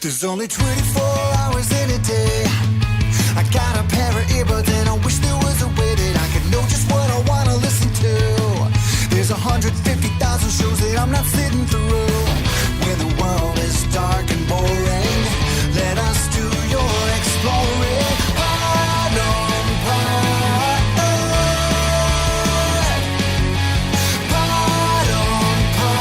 There's only 24 hours in a day. I got a pair of earbuds and I wish there was a way that I could know just what I want to listen to. There's 150,000 shows that I'm not sitting through. When the world is dark and boring, let us do your exploring. Pod on pod. Pod on pod.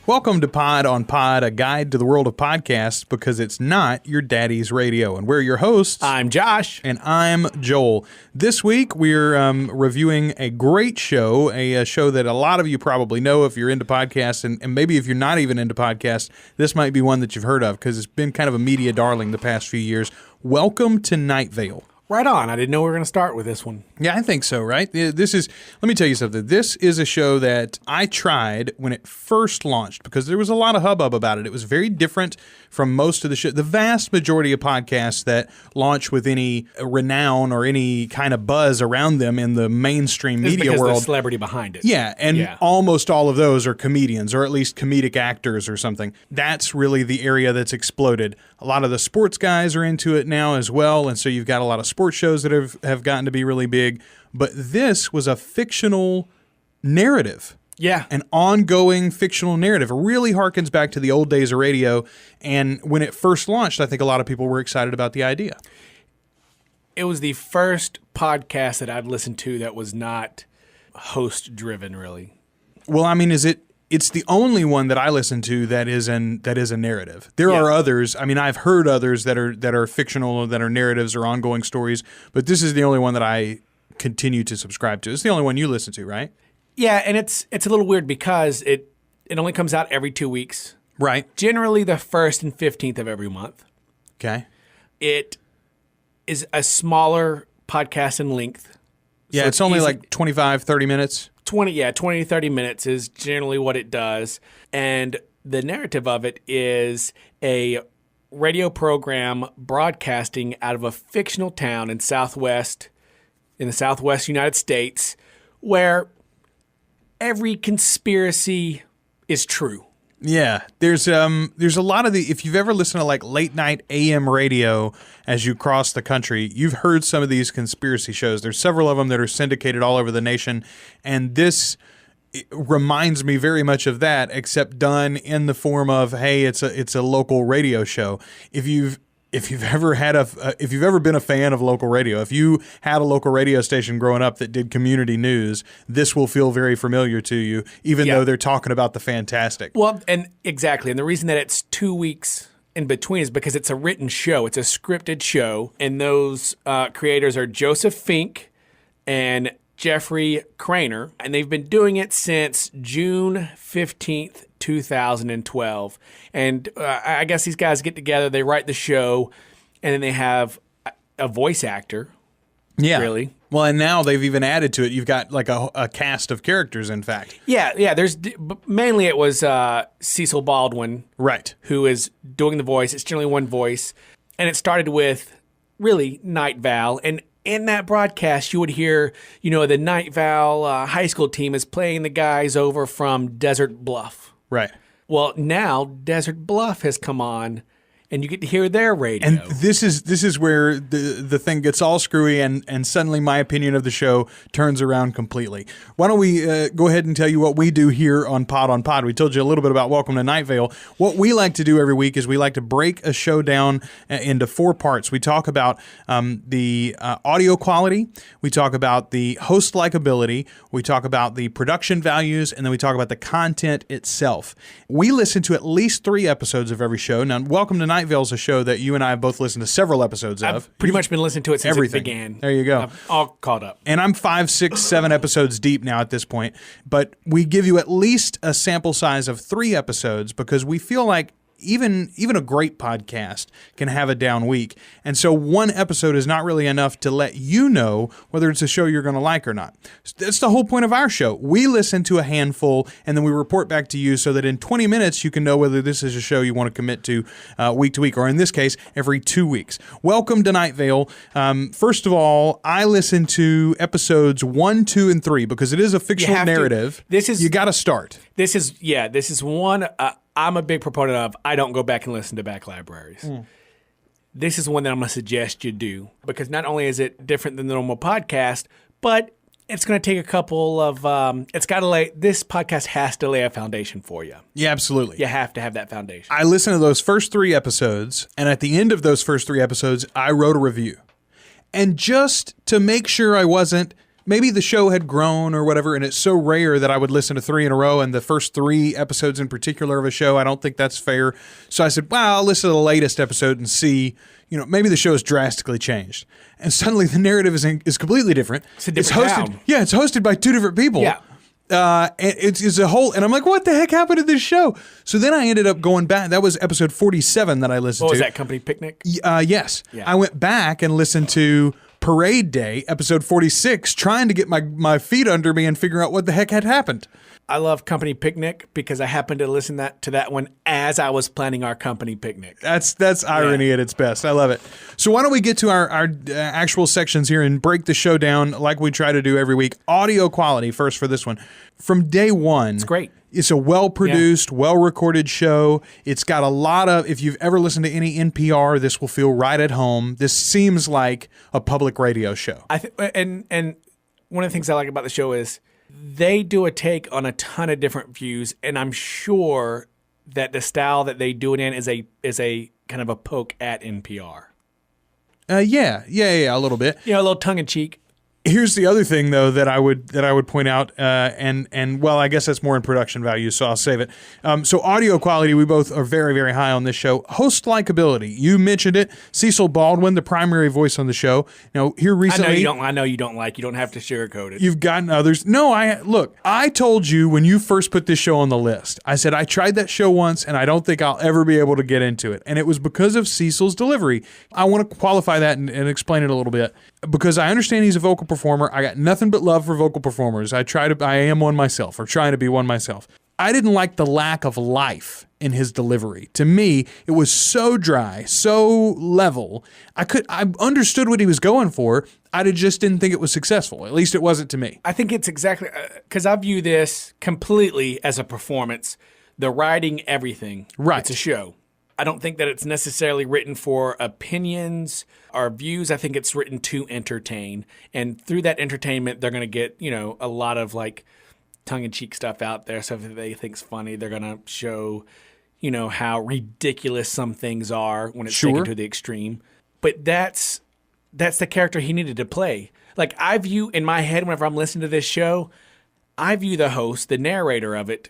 Welcome to Pod on Pod, a guide to the world of podcasts because it's not your daddy's radio. And we're your hosts. I'm Josh. And I'm Joel. This week, we're reviewing a great show, a show that a lot of you probably know if you're into podcasts, and maybe if you're not even into podcasts, this might be one that you've heard of because it's been kind of a media darling the past few years. Welcome to Nightvale. Right on. I didn't know we were going to start with this one. Yeah, I think so, right? Let me tell you something. This is a show that I tried when it first launched because there was a lot of hubbub about it. It was very different from most of the show. The vast majority of podcasts that launch with any renown or any kind of buzz around them in the mainstream media world. There's a celebrity behind it. Yeah, and almost all of those are comedians or at least comedic actors or something. That's really the area that's exploded. A lot of the sports guys are into it now as well, and so you've got a lot of sports shows that have gotten to be really big. But this was a fictional narrative. Yeah. An ongoing fictional narrative. It really harkens back to the old days of radio, and when it first launched, I think a lot of people were excited about the idea. It was the first podcast that I'd listened to that was not host-driven, really. Well, I mean, it's the only one that I listen to that is a narrative. There are others. I mean, I've heard others that are fictional, that are narratives or ongoing stories, but this is the only one that I continue to subscribe to. It's the only one you listen to, right? Yeah, and it's a little weird because it only comes out every 2 weeks. Right. Generally the 1st and 15th of every month. Okay. It is a smaller podcast in length. Yeah, so it's only like 25, 30 minutes. 20 to 30 minutes is generally what it does. And the narrative of it is a radio program broadcasting out of a fictional town in the southwest United States where every conspiracy is true. Yeah, there's a lot of if you've ever listened to like late night AM radio as you cross the country, you've heard some of these conspiracy shows. There's several of them that are syndicated all over the nation, and this reminds me very much of that, except done in the form of, hey, it's a local radio show. If you've ever been a fan of local radio, if you had a local radio station growing up that did community news, this will feel very familiar to you, even though they're talking about the fantastic. Well, and exactly. And the reason that it's 2 weeks in between is because it's a written show. It's a scripted show. And those creators are Joseph Fink and Jeffrey Craner. And they've been doing it since June 15th, 2012. And I guess these guys get together, they write the show, and then they have a voice actor. Yeah. Really. Well, and now they've even added to it. You've got like a cast of characters, in fact. Yeah. Mainly it was Cecil Baldwin. Right. Who is doing the voice. It's generally one voice. And it started with, really, Nightvale. And in that broadcast, you would hear, the Nightvale high school team is playing the guys over from Desert Bluff. Right. Well, now Desert Bluff has come on, and you get to hear their radio. And this is where the thing gets all screwy, and suddenly my opinion of the show turns around completely. Why don't we go ahead and tell you what we do here on Pod? We told you a little bit about Welcome to Nightvale. What we like to do every week is we like to break a show down into 4 parts. We talk about the audio quality, we talk about the host likability, we talk about the production values, and then we talk about the content itself. We listen to at least 3 episodes of every show. Now, Welcome to Nightvale is a show that you and I have both listened to several episodes of. I've pretty much been listening to it since it began. There you go. I'm all caught up. And I'm 5, 6, 7 episodes deep now at this point. But we give you at least a sample size of 3 episodes because we feel like even a great podcast can have a down week. And so one episode is not really enough to let you know whether it's a show you're going to like or not. That's the whole point of our show. We listen to a handful and then we report back to you so that in 20 minutes you can know whether this is a show you want to commit to week to week, or in this case, every 2 weeks. Welcome to Nightvale. First of all, I listen to episodes 1, 2, and 3 because it is a fictional narrative. You got to start. This is one. I'm a big proponent of I don't go back and listen to back libraries. This is one that I'm going to suggest you do because not only is it different than the normal podcast, but it's going to take a couple of this podcast has to lay a foundation for you. Yeah, absolutely. You have to have that foundation. I listened to those first 3 episodes, and at the end of those first 3 episodes, I wrote a review. And just to make sure I wasn't, maybe the show had grown or whatever, and it's so rare that I would listen to 3 in a row, and the first 3 episodes in particular of a show, I don't think that's fair. So I said, well, I'll listen to the latest episode and see, maybe the show has drastically changed. And suddenly the narrative is completely different. It's a different town. Yeah, it's hosted by 2 different people. Yeah. And it's a whole, and I'm like, what the heck happened to this show? So then I ended up going back. That was episode 47 that I listened to. Was that Company Picnic? Yes. Yeah. I went back and listened to Parade Day, episode 46, trying to get my feet under me and figure out what the heck had happened. I love Company Picnic because I happened to listen to that one as I was planning our company picnic. That's irony at its best. I love it. So why don't we get to our actual sections here and break the show down like we try to do every week. Audio quality first for this one. From day one, It's great. It's a well-produced, well-recorded show. It's got a lot of, if you've ever listened to any NPR, this will feel right at home. This seems like a public radio show. And one of the things I like about the show is they do a take on a ton of different views, and I'm sure that the style that they do it in is a kind of a poke at NPR. Yeah, a little bit. A little tongue in cheek. Here's the other thing, though, that I would point out, and well, I guess that's more in production value, so I'll save it. So audio quality, we both are very, very high on this show. Host likability, you mentioned it. Cecil Baldwin, the primary voice on the show. Here recently, I know you don't like. You don't have to sugarcoat it. You've gotten others. No, I told you when you first put this show on the list, I said I tried that show once, and I don't think I'll ever be able to get into it, and it was because of Cecil's delivery. I want to qualify that and explain it a little bit because I understand he's a vocal performer. I got nothing but love for vocal performers. I am one myself, or trying to be one myself. I didn't like the lack of life in his delivery. To me, it was so dry, so level. I understood what he was going for. I just didn't think it was successful. At least it wasn't to me. I think it's exactly because I view this completely as a performance. The writing, everything. Right. It's a show. I don't think that it's necessarily written for opinions or views. I think it's written to entertain. And through that entertainment, they're going to get, a lot of like tongue-in-cheek stuff out there. So if they think's funny, they're going to show, how ridiculous some things are when it's taken to the extreme. But that's the character he needed to play. Like I view in my head, whenever I'm listening to this show, I view the host, the narrator of it,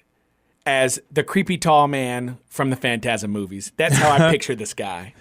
as the creepy tall man from the Phantasm movies. That's how I picture this guy.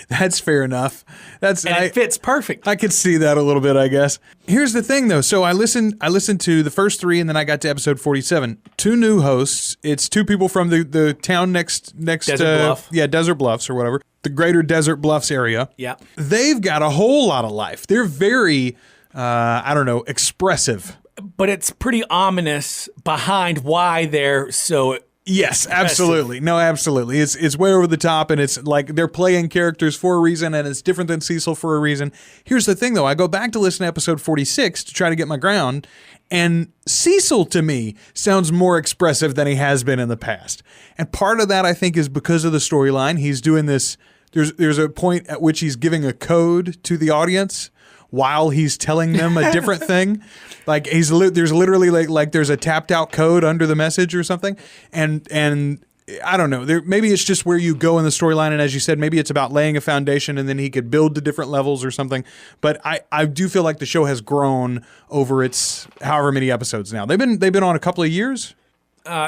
That's fair enough. It fits perfect. I could see that a little bit, I guess. Here's the thing, though. So I listened to the first 3, and then I got to episode 47. 2 new hosts. It's 2 people from the town next Desert Bluff. Yeah, Desert Bluffs or whatever. The greater Desert Bluffs area. Yeah. They've got a whole lot of life. They're very, expressive. But it's pretty ominous behind why they're so. Yes, absolutely. No, absolutely. It's way over the top, and it's like they're playing characters for a reason, and it's different than Cecil for a reason. Here's the thing, though. I go back to listen to episode 46 to try to get my ground, and Cecil, to me, sounds more expressive than he has been in the past. And part of that, I think, is because of the storyline. He's doing this. There's a point at which he's giving a code to the audience while he's telling them a different thing. Like there's literally like there's a tapped out code under the message or something. And I don't know. Maybe it's just where you go in the storyline, and as you said, maybe it's about laying a foundation and then he could build to different levels or something. But I do feel like the show has grown over its however many episodes now. They've been on a couple of years?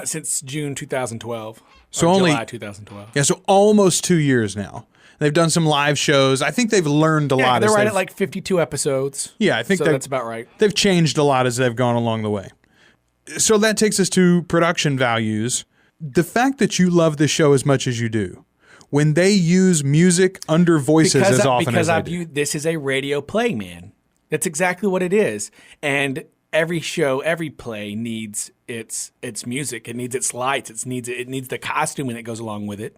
Since June 2012. So or only July 2012. Yeah, so almost 2 years now. They've done some live shows. I think they've learned a lot. They're right at like 52 episodes. Yeah, I think that's about right. They've changed a lot as they've gone along the way. So that takes us to production values. The fact that you love this show as much as you do, when they use music under voices as often as they do. Because this is a radio play, man. That's exactly what it is. And every show, every play needs its music. It needs its lights. It needs the costume that goes along with it.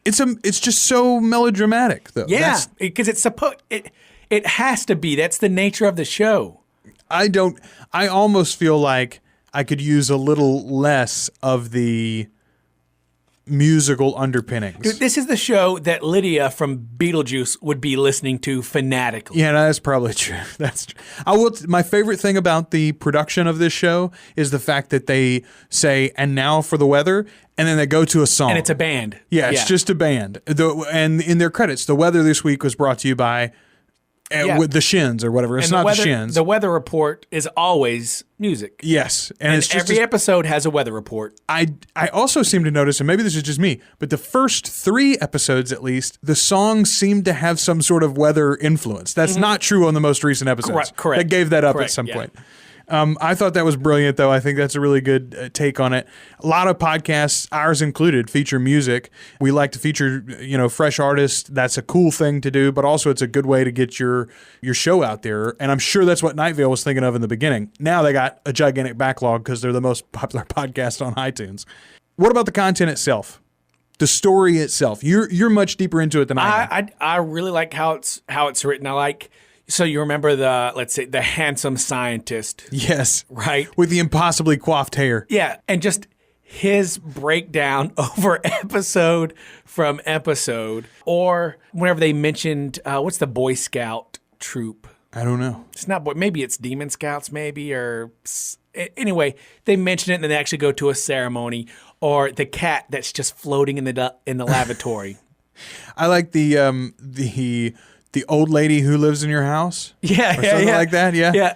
It's just so melodramatic, though. Yeah, because it has to be. That's the nature of the show. I almost feel like I could use a little less of the musical underpinnings. Dude, this is the show that Lydia from Beetlejuice would be listening to fanatically. Yeah, that's probably true. That's true. My favorite thing about the production of this show is the fact that they say, "And now for the weather," and then they go to a song. And it's a band. Yeah, it's just a band. And in their credits, the weather this week was brought to you by with the Shins or whatever. It's not the Shins. The weather report is always music. Yes. And it's just every episode has a weather report. I also seem to notice, and maybe this is just me, but the first 3 episodes at least, the songs seem to have some sort of weather influence. That's not true on the most recent episodes. Correct. They gave that up at some point. I thought that was brilliant, though. I think that's a really good take on it. A lot of podcasts, ours included, feature music. We like to feature, fresh artists. That's a cool thing to do, but also it's a good way to get your show out there. And I'm sure that's what Nightvale was thinking of in the beginning. Now they got a gigantic backlog because they're the most popular podcast on iTunes. What about the content itself? The story itself. You're much deeper into it than I am. I really like how it's written. I like. So you remember the handsome scientist. Yes. Right? With the impossibly coiffed hair. Yeah. And just his breakdown over episode from episode. Or whenever they mentioned, what's the Boy Scout troop? I don't know. It's not, maybe it's Demon Scouts, maybe, or anyway, they mention it and then they actually go to a ceremony. Or the cat that's just floating in the lavatory. I like the old lady who lives in your house. Yeah, or something like that. Yeah.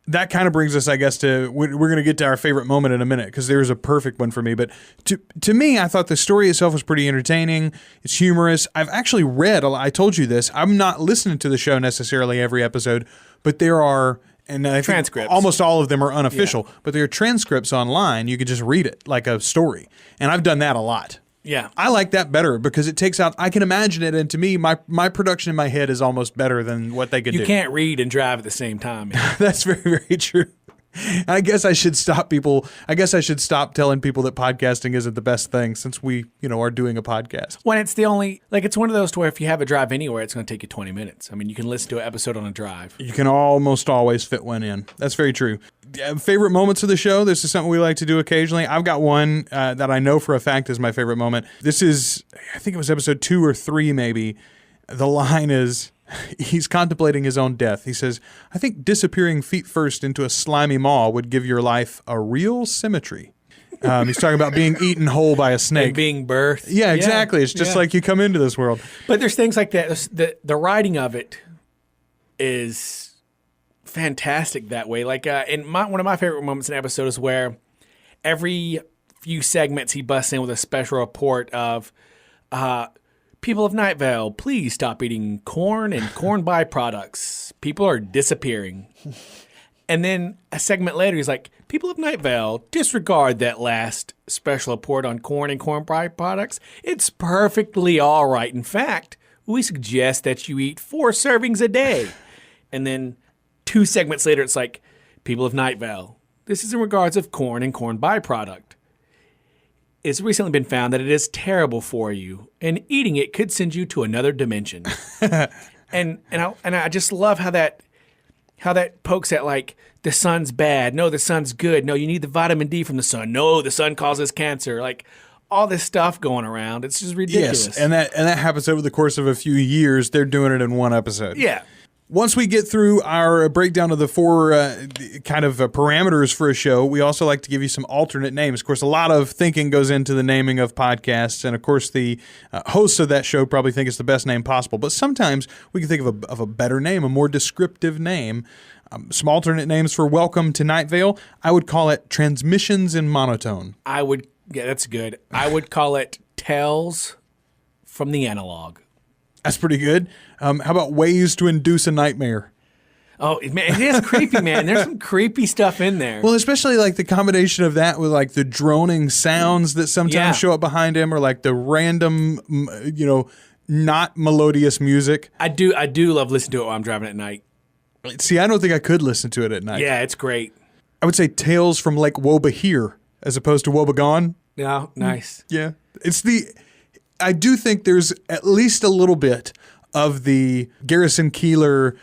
That kind of brings us, I guess, to we're going to get to our favorite moment in a minute because there's a perfect one for me. But to me, I thought the story itself was pretty entertaining. It's humorous. I've actually read. I told you this. I'm not listening to the show necessarily every episode, but there are. And I think transcripts. Almost all of them are unofficial, but there are transcripts online. You could just read it like a story. And I've done that a lot. Yeah. I like that better because it takes out, I can imagine it. And to me, my production in my head is almost better than what they could do. You can't read and drive at the same time. That's very, very true. I guess I should stop telling people that podcasting isn't the best thing since we, are doing a podcast. When it's it's one of those to where if you have a drive anywhere, it's going to take you 20 minutes. I mean, you can listen to an episode on a drive. You can almost always fit one in. That's very true. Favorite moments of the show? This is something we like to do occasionally. I've got one that I know for a fact is my favorite moment. This is, I think it was episode 2 or 3 maybe. The line is, he's contemplating his own death. He says, "I think disappearing feet first into a slimy maw would give your life a real symmetry." He's talking about being eaten whole by a snake. And being birthed. Yeah, exactly. It's just like you come into this world. But there's things like that. The writing of it is fantastic that way. Like one of my favorite moments in an episode is where every few segments he busts in with a special report of people of Nightvale, please stop eating corn and corn byproducts. People are disappearing. And then a segment later, he's like, people of Nightvale, disregard that last special report on corn and corn byproducts. It's perfectly all right. In fact, we suggest that you eat 4 servings a day. And then 2 segments later, it's like, people of Nightvale, this is in regards of corn and corn byproduct. It's recently been found that it is terrible for you, and eating it could send you to another dimension. and I just love how that pokes at like the sun's bad. No, the sun's good. No, you need the vitamin D from the sun. No, the sun causes cancer. Like all this stuff going around. It's just ridiculous. Yes, and that happens over the course of a few years. They're doing it in one episode. Yeah. Once we get through our breakdown of the 4 kind of parameters for a show, we also like to give you some alternate names. Of course, a lot of thinking goes into the naming of podcasts, and of course, the hosts of that show probably think it's the best name possible. But sometimes we can think of a better name, a more descriptive name. Some alternate names for Welcome to Nightvale. I would call it Transmissions in Monotone. Yeah, that's good. I would call it Tales from the Analog. That's pretty good. How about Ways to Induce a Nightmare? Oh, man, it is creepy, man. There's some creepy stuff in there. Well, especially like the combination of that with like the droning sounds that sometimes show up behind him, or like the random, not melodious music. I do love listening to it while I'm driving at night. See, I don't think I could listen to it at night. Yeah, it's great. I would say Tales from Lake Wobahir as opposed to Wobegon. Yeah, nice. Yeah. I do think there's at least a little bit of the Garrison Keillor,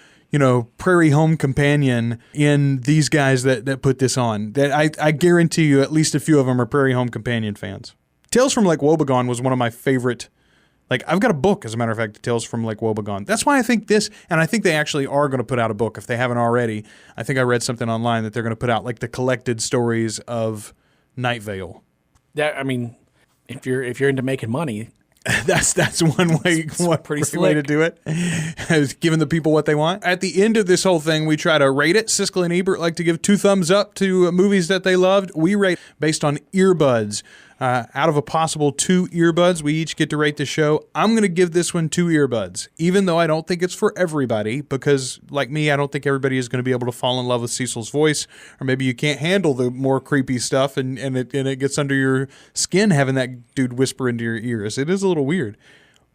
Prairie Home Companion in these guys that put this on. That I guarantee you at least a few of them are Prairie Home Companion fans. Tales from Lake Wobegon was one of my favorite. Like, I've got a book, as a matter of fact, Tales from Lake Wobegon. That's why I think this, and I think they actually are going to put out a book if they haven't already. I think I read something online that they're going to put out like the collected stories of Nightvale. If you're into making money, that's one way to do it, is giving the people what they want. At the end of this whole thing, we try to rate it. Siskel and Ebert like to give 2 thumbs up to movies that they loved. We rate based on earbuds. Out of a possible 2 earbuds, we each get to rate the show. I'm going to give this one 2 earbuds, even though I don't think it's for everybody, because like me, I don't think everybody is going to be able to fall in love with Cecil's voice, or maybe you can't handle the more creepy stuff and it gets under your skin having that dude whisper into your ears. It is a little weird,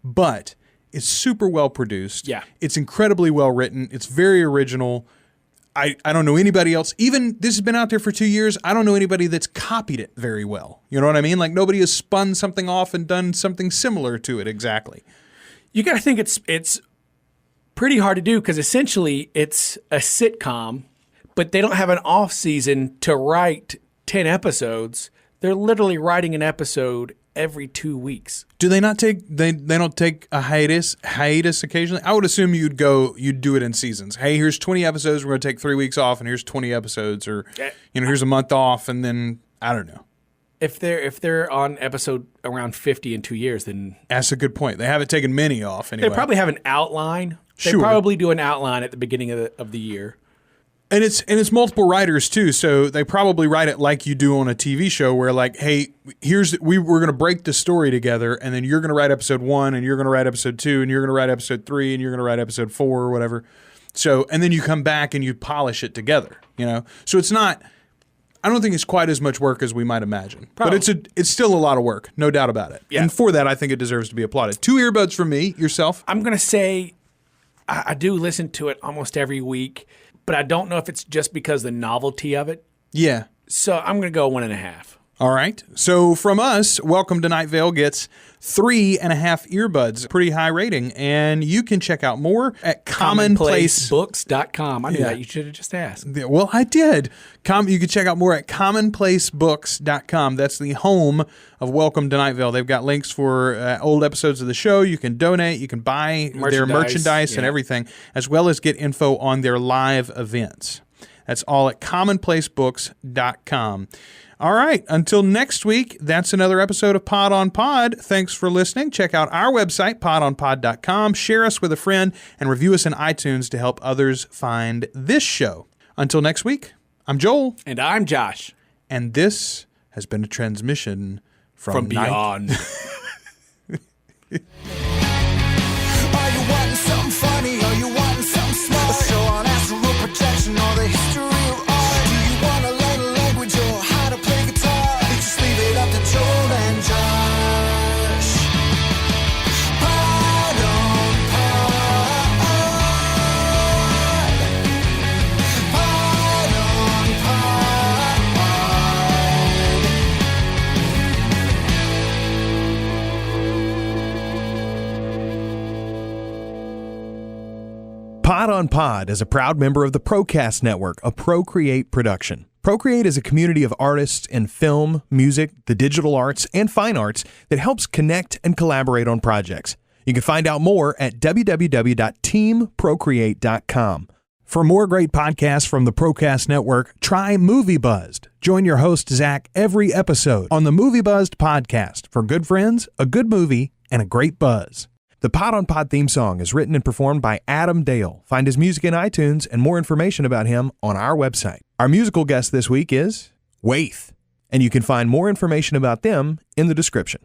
but it's super well produced. Yeah. It's incredibly well written. It's very original. I don't know anybody else. Even this has been out there for 2 years. I don't know anybody that's copied it very well. You know what I mean? Like, nobody has spun something off and done something similar to it exactly. You got to think it's pretty hard to do, because essentially it's a sitcom, but they don't have an off season to write 10 episodes. They're literally writing an episode every 2 weeks. Do they not take they don't take a hiatus occasionally? I would assume you'd do it in seasons. Hey, here's 20 episodes, we're going to take 3 weeks off, and here's 20 episodes, or here's a month off, and then I don't know. If they're on episode around 50 in 2 years, then that's a good point. They haven't taken many off anyway. They probably have an outline. They Sure. probably do an outline at the beginning of the year. And it's multiple writers too, so they probably write it like you do on a TV show, where like, hey, we're going to break the story together, and then you're going to write episode 1, and you're going to write episode 2, and you're going to write episode 3, and you're going to write episode 4 or whatever. So, and then you come back and you polish it together, So it's not. I don't think it's quite as much work as we might imagine, Probably. but it's still a lot of work, no doubt about it. Yeah. And for that, I think it deserves to be applauded. 2 earbuds from me. Yourself? I'm going to say I do listen to it almost every week, but I don't know if it's just because the novelty of it. Yeah. So I'm going to go 1.5. All right. So from us, Welcome to Nightvale gets 3.5 earbuds. Pretty high rating. And you can check out more at commonplacebooks.com. I knew that. You should have just asked. Well, I did. You can check out more at commonplacebooks.com. That's the home of Welcome to Nightvale. They've got links for old episodes of the show. You can donate. You can buy their merchandise and everything, as well as get info on their live events. That's all at commonplacebooks.com. All right. Until next week, that's another episode of Pod on Pod. Thanks for listening. Check out our website, podonpod.com. Share us with a friend and review us in iTunes to help others find this show. Until next week, I'm Joel. And I'm Josh. And this has been a transmission from beyond. Are you wanting something funny? Are you wanting something smart? A show on astral projection or the history of art? Do you want to learn a language or how to play guitar? Just leave it up to Joel and Josh. Pod on pod. Pod on Pod on Pod is a proud member of the Procast Network, a ProCreate production. ProCreate is a community of artists in film, music, the digital arts, and fine arts that helps connect and collaborate on projects. You can find out more at www.teamprocreate.com. For more great podcasts from the Procast Network, try Movie Buzzed. Join your host, Zach, every episode on the Movie Buzzed podcast for good friends, a good movie, and a great buzz. The Pod on Pod theme song is written and performed by Adam Dale. Find his music in iTunes and more information about him on our website. Our musical guest this week is Waith, and you can find more information about them in the description.